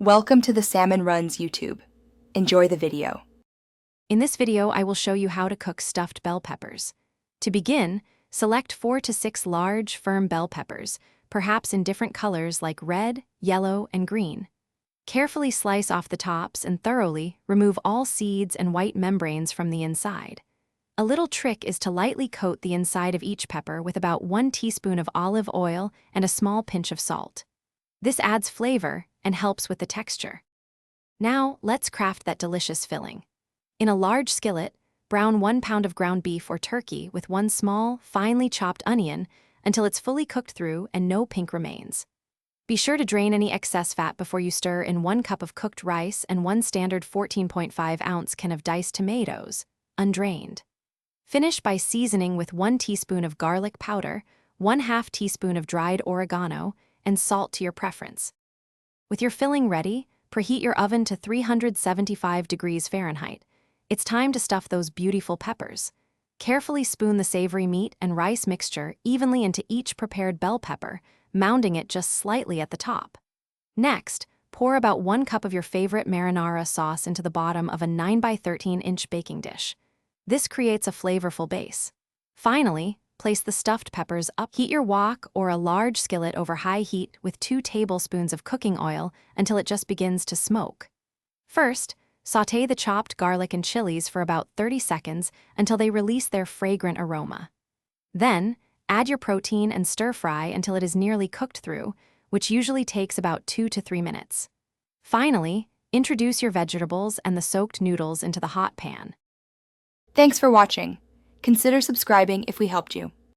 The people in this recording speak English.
Welcome to the Salmon Runs YouTube. Enjoy the video. In this video, I will show you how to cook stuffed bell peppers. To begin, select 4 to 6 large, firm bell peppers, perhaps in different colors like red, yellow, and green. Carefully slice off the tops and thoroughly remove all seeds and white membranes from the inside. A little trick is to lightly coat the inside of each pepper with about 1 teaspoon of olive oil and a small pinch of salt. This adds flavor and helps with the texture. Now, let's craft that delicious filling. In a large skillet, brown 1 pound of ground beef or turkey with 1 small, finely chopped onion until it's fully cooked through and no pink remains. Be sure to drain any excess fat before you stir in 1 cup of cooked rice and 1 standard 14.5-ounce can of diced tomatoes, undrained. Finish by seasoning with 1 teaspoon of garlic powder, 1/2 teaspoon of dried oregano, and salt to your preference. With your filling ready, preheat your oven to 375 degrees Fahrenheit. It's time to stuff those beautiful peppers. Carefully spoon the savory meat and rice mixture evenly into each prepared bell pepper, mounding it just slightly at the top. Next, pour about 1 cup of your favorite marinara sauce into the bottom of a 9 by 13-inch baking dish. This creates a flavorful base. Finally, place the stuffed peppers up. Heat your wok or a large skillet over high heat with 2 tablespoons of cooking oil until it just begins to smoke. First, sauté the chopped garlic and chilies for about 30 seconds until they release their fragrant aroma. Then, add your protein and stir-fry until it is nearly cooked through, which usually takes about 2 to 3 minutes. Finally, introduce your vegetables and the soaked noodles into the hot pan. Thanks for watching. Consider subscribing if we helped you.